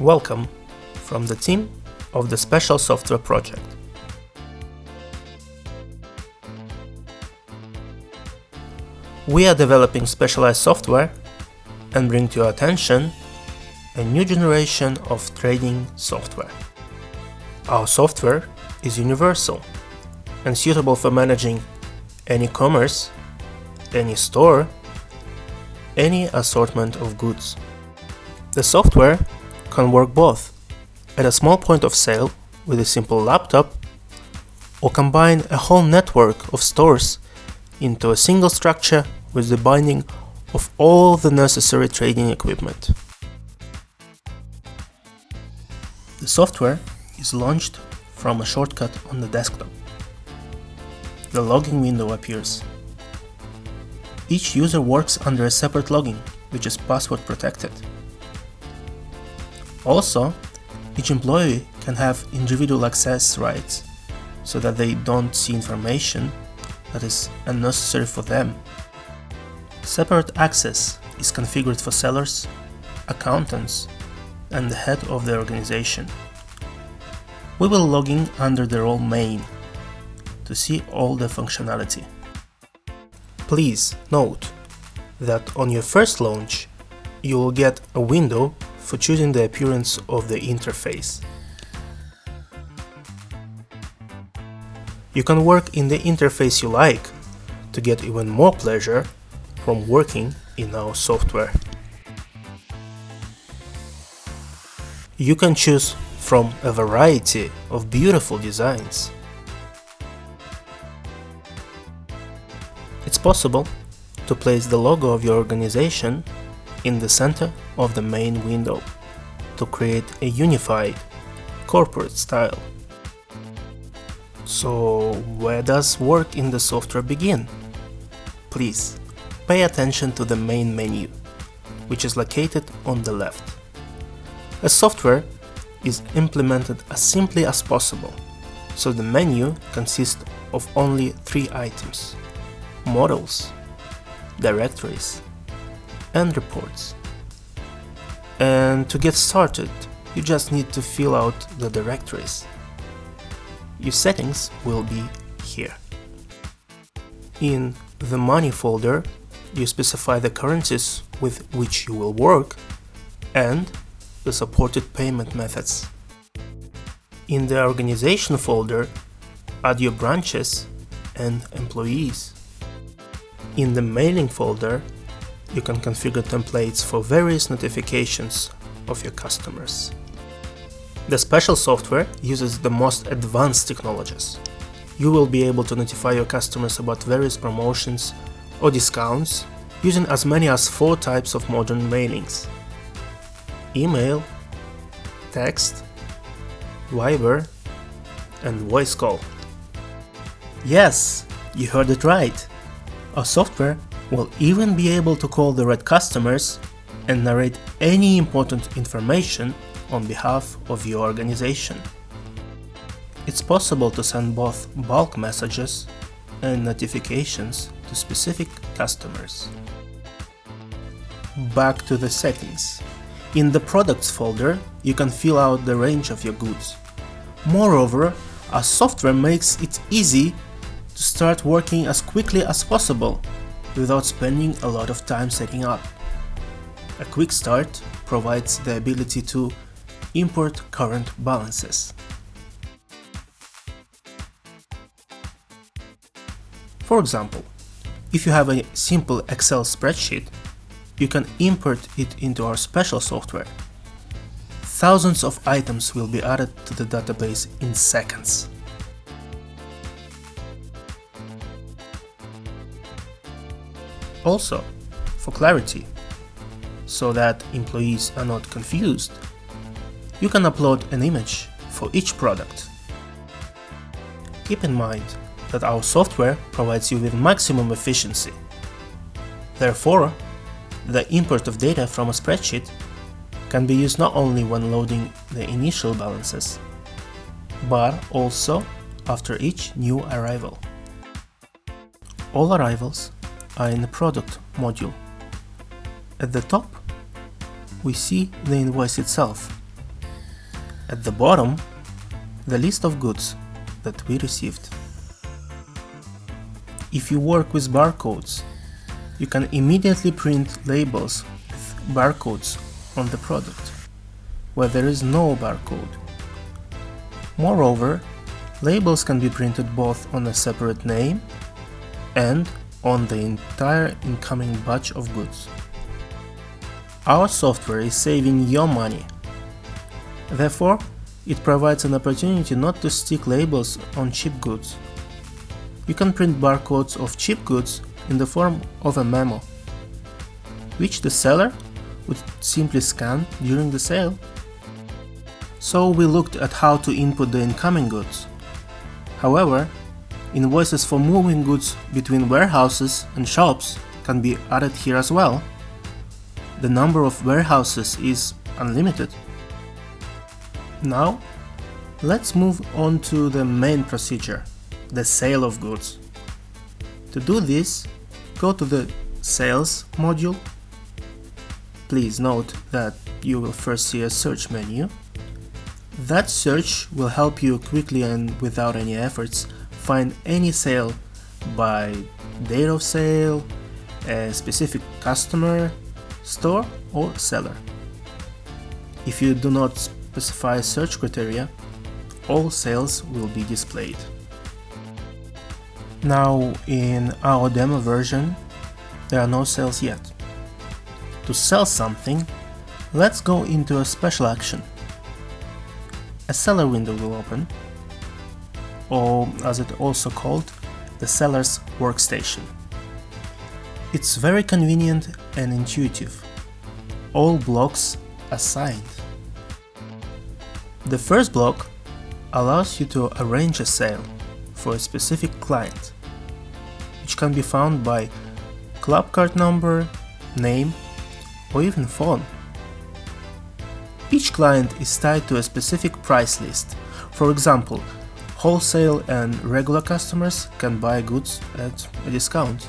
Welcome from the team of the Special Software Project. We are developing specialized software and bring to your attention a new generation of trading software. Our software is universal and suitable for managing any commerce, any store, any assortment of goods. The software can work both at a small point of sale with a simple laptop or combine a whole network of stores into a single structure with the binding of all the necessary trading equipment. The software is launched from a shortcut on the desktop. The login window appears. Each user works under a separate login, which is password protected. Also, each employee can have individual access rights so that they don't see information that is unnecessary for them. Separate access is configured for sellers, accountants, and the head of the organization. We will log in under the role main to see all the functionality. Please note that on your first launch, you will get a window for choosing the appearance of the interface. You can work in the interface you like to get even more pleasure from working in our software. You can choose from a variety of beautiful designs. It's possible to place the logo of your organization in the center of the main window to create a unified corporate style. So, where does work in the software begin? Please pay attention to the main menu, which is located on the left. A software is implemented as simply as possible, so the menu consists of only 3 items: models, directories, and reports. And to get started, you just need to fill out the directories. Your settings will be here. In the Money folder, you specify the currencies with which you will work and the supported payment methods. In the Organization folder, add your branches and employees. In the Mailing folder, you can configure templates for various notifications of your customers. The special software uses the most advanced technologies. You will be able to notify your customers about various promotions or discounts using as many as 4 types of modern mailings: email, text, Viber, and voice call. Yes, you heard it right. Our software will even be able to call the right customers and narrate any important information on behalf of your organization. It's possible to send both bulk messages and notifications to specific customers. Back to the settings. In the Products folder, you can fill out the range of your goods. Moreover, our software makes it easy to start working as quickly as possible without spending a lot of time setting up. A quick start provides the ability to import current balances. For example, if you have a simple Excel spreadsheet, you can import it into our special software. Thousands of items will be added to the database in seconds. Also, for clarity, so that employees are not confused, you can upload an image for each product. Keep in mind that our software provides you with maximum efficiency. Therefore, the import of data from a spreadsheet can be used not only when loading the initial balances, but also after each new arrival. All arrivals are in the Product module. At the top, we see the invoice itself, At the bottom, the list of goods that we received. If you work with barcodes, you can immediately print labels with barcodes on the product, where there is no barcode. Moreover, labels can be printed both on a separate name and on the entire incoming batch of goods. Our software is saving your money. Therefore, it provides an opportunity not to stick labels on cheap goods. You can print barcodes of cheap goods in the form of a memo, which the seller would simply scan during the sale. So we looked at how to input the incoming goods. However, invoices for moving goods between warehouses and shops can be added here as well. The number of warehouses is unlimited. Now, let's move on to the main procedure, the sale of goods. To do this, go to the Sales module. Please note that you will first see a search menu. That search will help you quickly and without any efforts find any sale by date of sale, a specific customer, store or seller. If you do not specify search criteria, all sales will be displayed. Now, in our demo version, there are no sales yet. To sell something, let's go into a special action. A seller window will open, or as it's also called, the seller's workstation. It's very convenient and intuitive. All blocks are signed. The first block allows you to arrange a sale for a specific client, which can be found by club card number, name, or even phone. Each client is tied to a specific price list. For example, wholesale and regular customers can buy goods at a discount.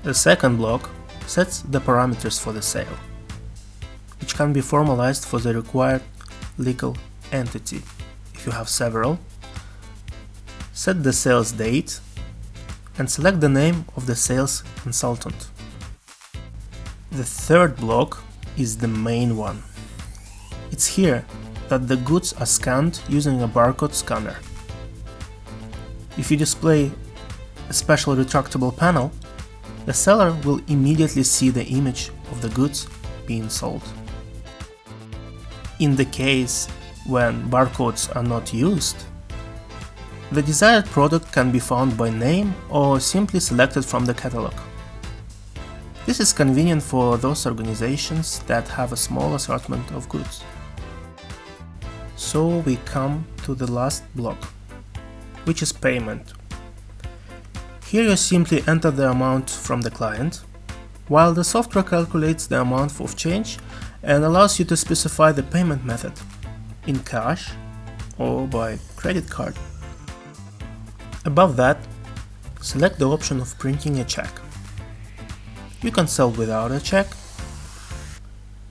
The second block sets the parameters for the sale, which can be formalized for the required legal entity. If you have several, set the sales date and select the name of the sales consultant. The third block is the main one. It's here that the goods are scanned using a barcode scanner. If you display a special retractable panel, the seller will immediately see the image of the goods being sold. In the case when barcodes are not used, the desired product can be found by name or simply selected from the catalog. This is convenient for those organizations that have a small assortment of goods. So we come to the last block, which is payment. Here you simply enter the amount from the client, while the software calculates the amount of change and allows you to specify the payment method, in cash or by credit card. Above that, select the option of printing a check. You can sell without a check,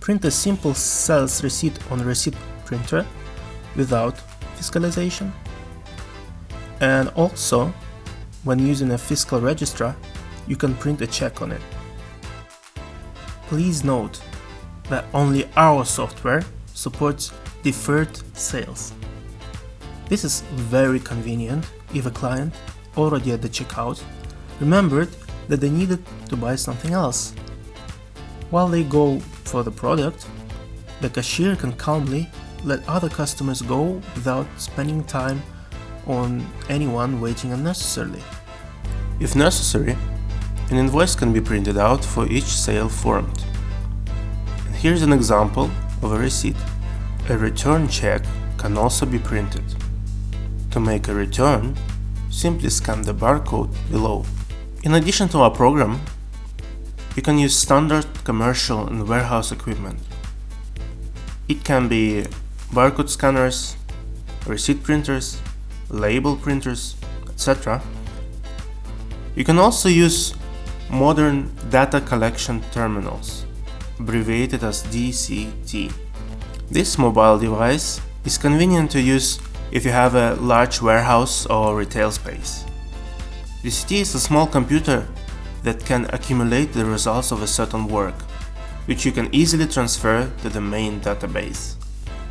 print a simple sales receipt on a receipt printer without fiscalization, and also, when using a fiscal registrar, you can print a check on it. Please note that only our software supports deferred sales. This is very convenient if a client, already at the checkout, remembered that they needed to buy something else. While they go for the product, the cashier can calmly let other customers go without spending time on anyone waiting unnecessarily. If necessary, an invoice can be printed out for each sale formed. And here's an example of a receipt. A return check can also be printed. To make a return, simply scan the barcode below. In addition to our program, you can use standard commercial and warehouse equipment. It can be barcode scanners, receipt printers, label printers, etc. You can also use modern data collection terminals, abbreviated as DCT. This mobile device is convenient to use if you have a large warehouse or retail space. DCT is a small computer that can accumulate the results of a certain work, which you can easily transfer to the main database.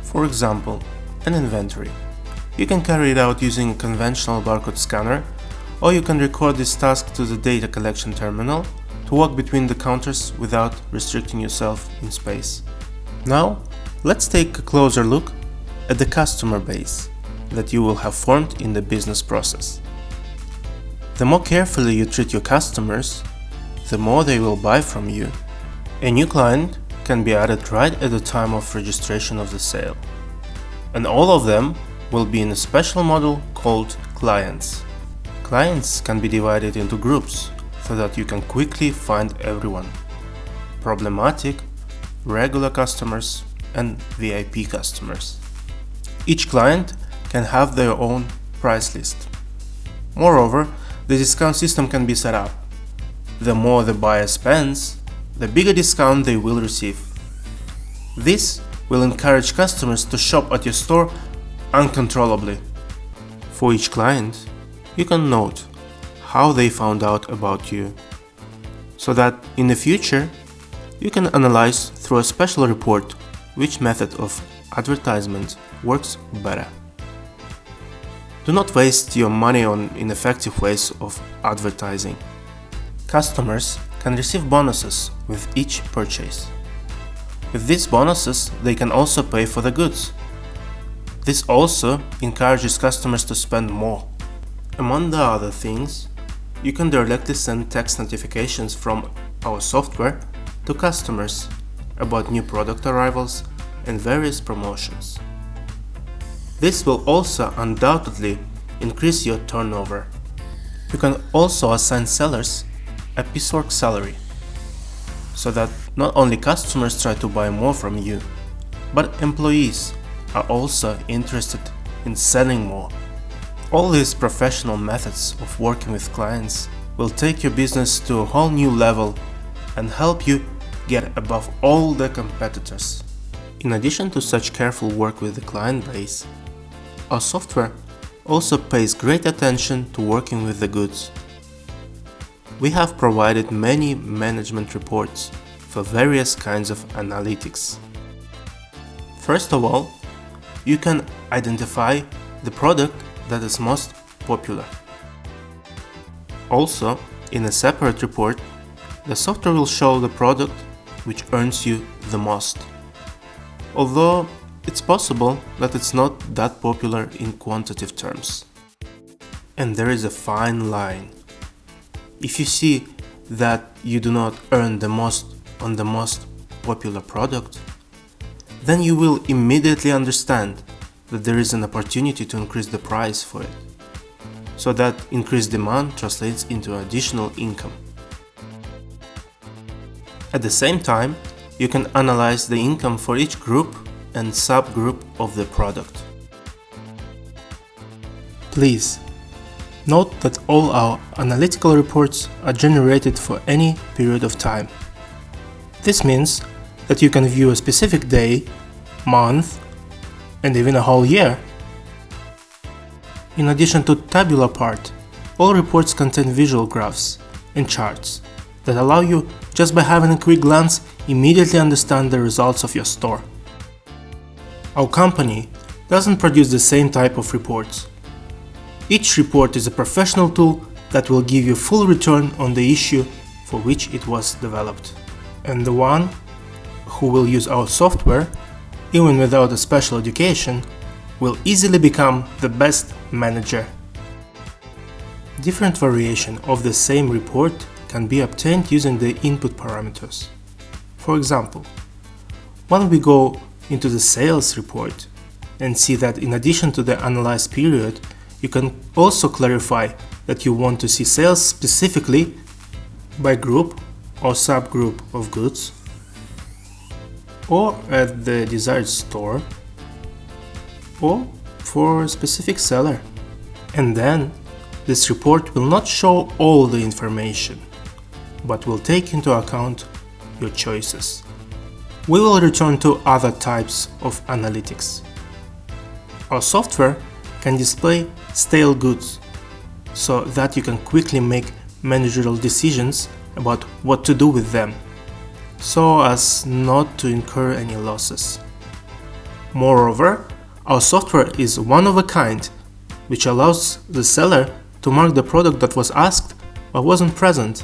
For example, an inventory. You can carry it out using a conventional barcode scanner, or you can record this task to the data collection terminal to walk between the counters without restricting yourself in space. Now, let's take a closer look at the customer base that you will have formed in the business process. The more carefully you treat your customers, the more they will buy from you. A new client can be added right at the time of registration of the sale, and all of them will be in a special model called clients. Clients can be divided into groups so that you can quickly find everyone: problematic, regular customers, and VIP customers. Each client can have their own price list. Moreover, the discount system can be set up. The more the buyer spends, the bigger discount they will receive. This will encourage customers to shop at your store uncontrollably. For each client, you can note how they found out about you, so that in the future you can analyze through a special report which method of advertisement works better. Do not waste your money on ineffective ways of advertising. Customers can receive bonuses with each purchase. With these bonuses, they can also pay for the goods. This also encourages customers to spend more. Among the other things, you can directly send text notifications from our software to customers about new product arrivals and various promotions. This will also undoubtedly increase your turnover. You can also assign sellers a piecework salary, so that not only customers try to buy more from you, but employees are also interested in selling more. All these professional methods of working with clients will take your business to a whole new level and help you get above all the competitors. In addition to such careful work with the client base, our software also pays great attention to working with the goods. We have provided many management reports for various kinds of analytics. First of all, you can identify the product that is most popular. Also, in a separate report, the software will show the product which earns you the most. Although it's possible that it's not that popular in quantitative terms. And there is a fine line. If you see that you do not earn the most on the most popular product, then you will immediately understand that there is an opportunity to increase the price for it, so that increased demand translates into additional income. At the same time, you can analyze the income for each group and subgroup of the product. Please note that all our analytical reports are generated for any period of time. This means that you can view a specific day, month, and even a whole year. In addition to tabular part, all reports contain visual graphs and charts that allow you, just by having a quick glance, immediately understand the results of your store. Our company doesn't produce the same type of reports. Each report is a professional tool that will give you full return on the issue for which it was developed. And the one who will use our software, even without a special education, will easily become the best manager. Different variation of the same report can be obtained using the input parameters. For example, when we go into the sales report and see that in addition to the analyzed period, you can also clarify that you want to see sales specifically by group or subgroup of goods, or at the desired store, or for a specific seller. And then this report will not show all the information, but will take into account your choices. We will return to other types of analytics. Our software can display stale goods so that you can quickly make managerial decisions about what to do with them, so as not to incur any losses. Moreover, our software is one of a kind, which allows the seller to mark the product that was asked but wasn't present.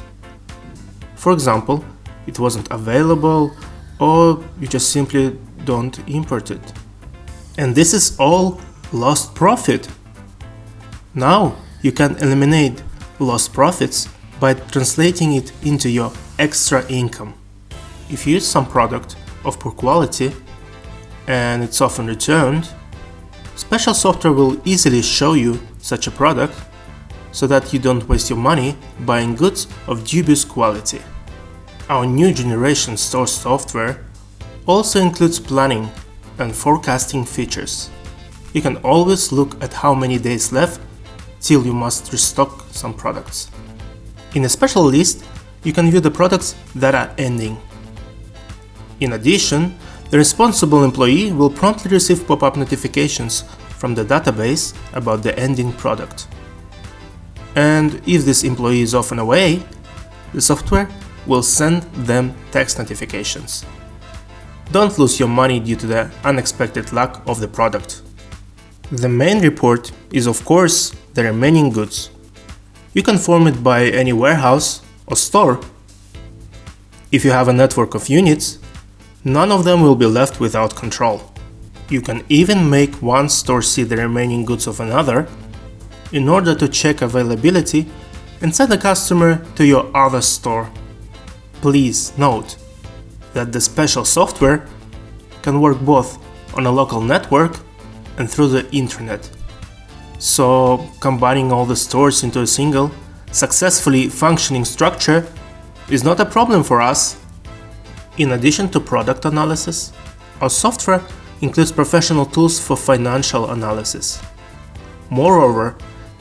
For example, it wasn't available, or you just simply don't import it. And this is all lost profit. Now you can eliminate lost profits by translating it into your extra income. If you use some product of poor quality and it's often returned, special software will easily show you such a product so that you don't waste your money buying goods of dubious quality. Our new generation store software also includes planning and forecasting features. You can always look at how many days left till you must restock some products. In a special list, you can view the products that are ending. In addition, the responsible employee will promptly receive pop-up notifications from the database about the ending product. And if this employee is often away, the software will send them text notifications. Don't lose your money due to the unexpected lack of the product. The main report is, of course, the remaining goods. You can form it by any warehouse or store. If you have a network of units, none of them will be left without control. You can even make one store see the remaining goods of another in order to check availability and send the customer to your other store. Please note that the special software can work both on a local network and through the internet. So combining all the stores into a single, successfully functioning structure is not a problem for us. In addition to product analysis, our software includes professional tools for financial analysis. Moreover,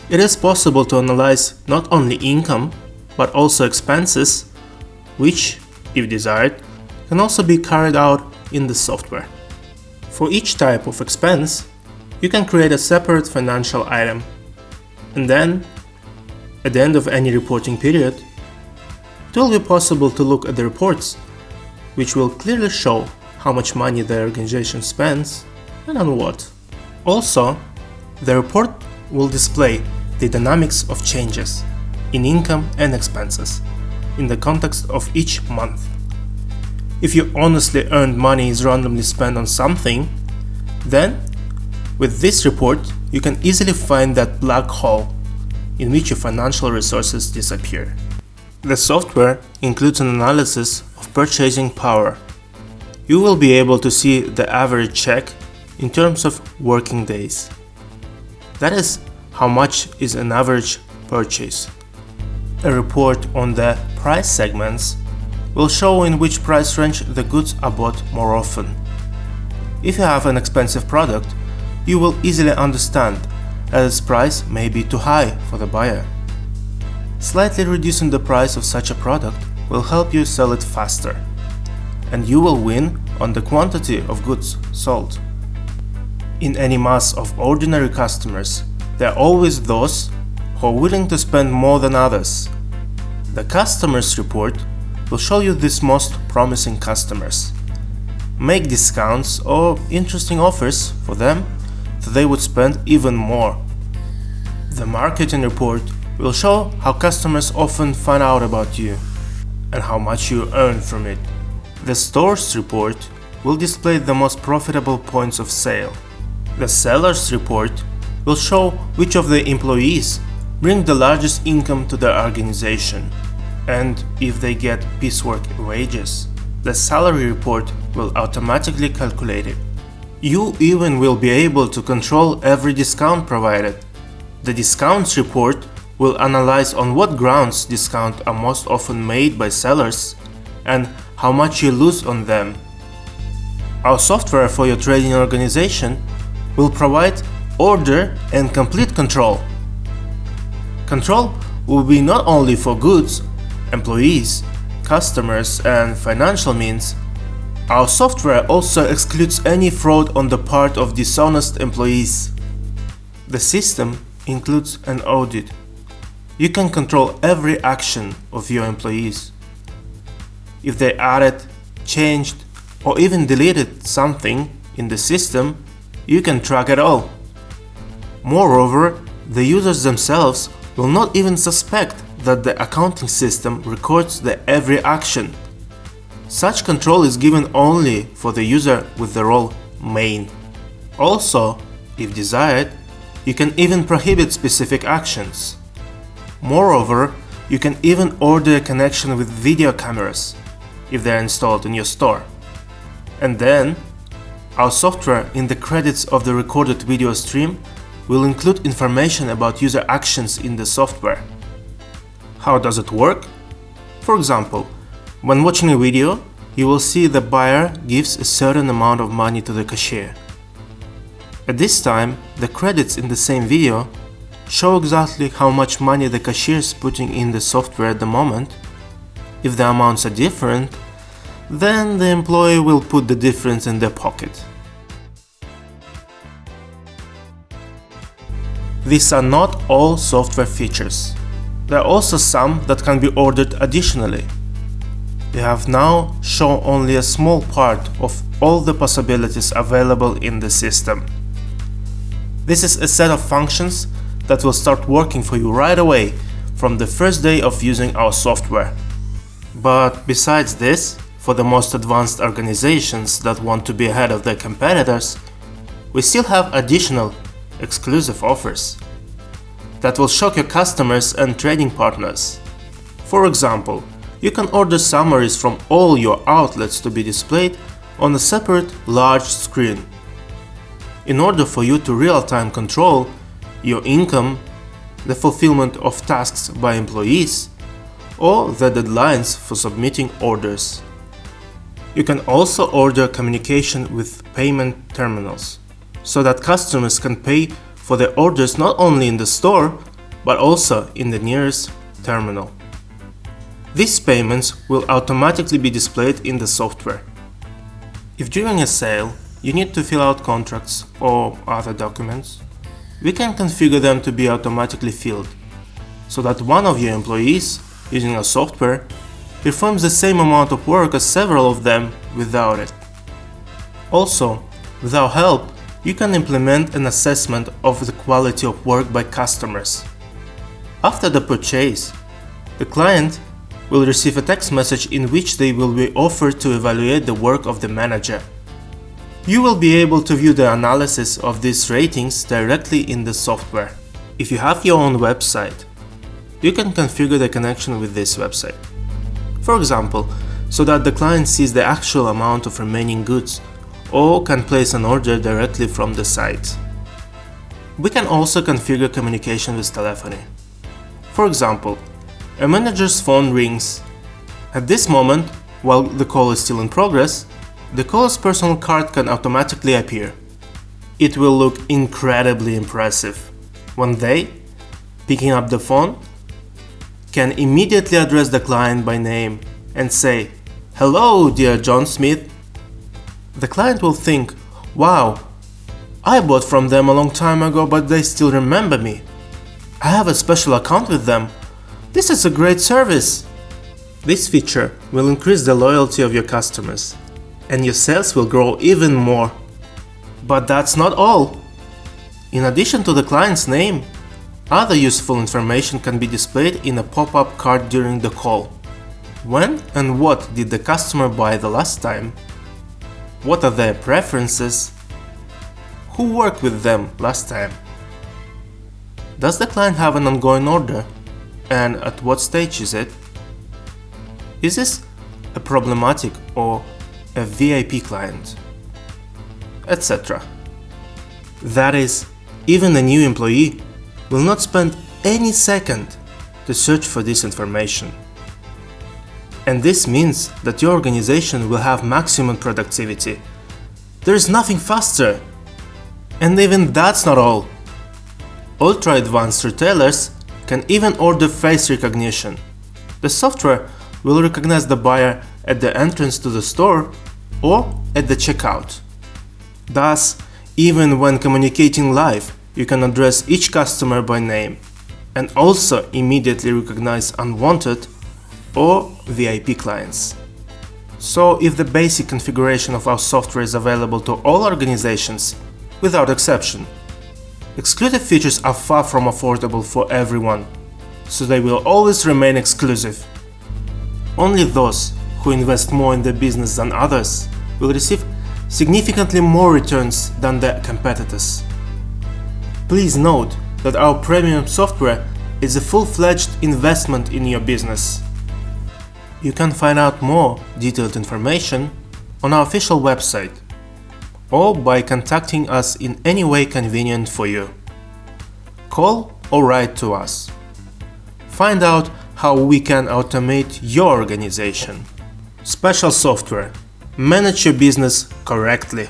it is possible to analyze not only income, but also expenses, which, if desired, can also be carried out in the software. For each type of expense, you can create a separate financial item, and then, at the end of any reporting period, it will be possible to look at the reports, which will clearly show how much money the organization spends and on what. Also, the report will display the dynamics of changes in income and expenses in the context of each month. If your honestly earned money is randomly spent on something, then with this report you can easily find that black hole in which your financial resources disappear. The software includes an analysis of purchasing power. You will be able to see the average check in terms of working days. That is how much is an average purchase. A report on the price segments will show in which price range the goods are bought more often. If you have an expensive product, you will easily understand that its price may be too high for the buyer. Slightly reducing the price of such a product will help you sell it faster, and you will win on the quantity of goods sold. In any mass of ordinary customers, there are always those who are willing to spend more than others. The customers report will show you these most promising customers. Make discounts or interesting offers for them so they would spend even more. The marketing report will show how customers often find out about you and how much you earn from it. The stores report will display the most profitable points of sale. The sellers report will show which of the employees bring the largest income to their organization and if they get piecework wages. The salary report will automatically calculate it. You even will be able to control every discount provided. The discounts report will analyze on what grounds discounts are most often made by sellers and how much you lose on them. Our software for your trading organization will provide order and complete control. Control will be not only for goods, employees, customers and financial means, Our software also excludes any fraud on the part of dishonest employees. The system includes an audit. You can control every action of your employees. If they added, changed, or even deleted something in the system, you can track it all. Moreover, the users themselves will not even suspect that the accounting system records the every action. Such control is given only for the user with the role main. Also, if desired, you can even prohibit specific actions. Moreover, you can even order a connection with video cameras if they are installed in your store. And then, our software in the credits of the recorded video stream will include information about user actions in the software. How does it work? For example, when watching a video, you will see the buyer gives a certain amount of money to the cashier. At this time, the credits in the same video show exactly how much money the cashier is putting in the software at the moment. If the amounts are different, then the employee will put the difference in their pocket. These are not all software features. There are also some that can be ordered additionally. We have now shown only a small part of all the possibilities available in the system. This is a set of functions that will start working for you right away from the first day of using our software. But besides this, for the most advanced organizations that want to be ahead of their competitors, we still have additional exclusive offers that will shock your customers and trading partners. For example, you can order summaries from all your outlets to be displayed on a separate large screen. In order for you to real-time control your income, the fulfillment of tasks by employees, or the deadlines for submitting orders. You can also order communication with payment terminals, so that customers can pay for their orders not only in the store, but also in the nearest terminal. These payments will automatically be displayed in the software. If during a sale you need to fill out contracts or other documents, we can configure them to be automatically filled, so that one of your employees, using our software, performs the same amount of work as several of them without it. Also, with our help, you can implement an assessment of the quality of work by customers. After the purchase, the client will receive a text message in which they will be offered to evaluate the work of the manager. You will be able to view the analysis of these ratings directly in the software. If you have your own website, you can configure the connection with this website. For example, so that the client sees the actual amount of remaining goods, or can place an order directly from the site. We can also configure communication with telephony. For example, a manager's phone rings. At this moment, while the call is still in progress, the caller's personal card can automatically appear. It will look incredibly impressive when they, picking up the phone, can immediately address the client by name and say, "Hello, dear John Smith." The client will think, "Wow, I bought from them a long time ago, but they still remember me. I have a special account with them. This is a great service." This feature will increase the loyalty of your customers, and your sales will grow even more. But that's not all. In addition to the client's name, other useful information can be displayed in a pop-up card during the call. When and what did the customer buy the last time? What are their preferences? Who worked with them last time? Does the client have an ongoing order? And at what stage is it? Is this a problematic or a VIP client? Etc. That is, even a new employee will not spend any second to search for this information. And this means that your organization will have maximum productivity. There is nothing faster. And even that's not all. Ultra-advanced retailers can even order face recognition. The software will recognize the buyer at the entrance to the store or at the checkout. Thus, even when communicating live, you can address each customer by name and also immediately recognize unwanted or VIP clients. So if the basic configuration of our software is available to all organizations, without exception, exclusive features are far from affordable for everyone, so they will always remain exclusive. Only those who invest more in their business than others will receive significantly more returns than their competitors. Please note that our premium software is a full-fledged investment in your business. You can find out more detailed information on our official website or by contacting us in any way convenient for you. Call or write to us. Find out how we can automate your organization. Special software. Manage your business correctly.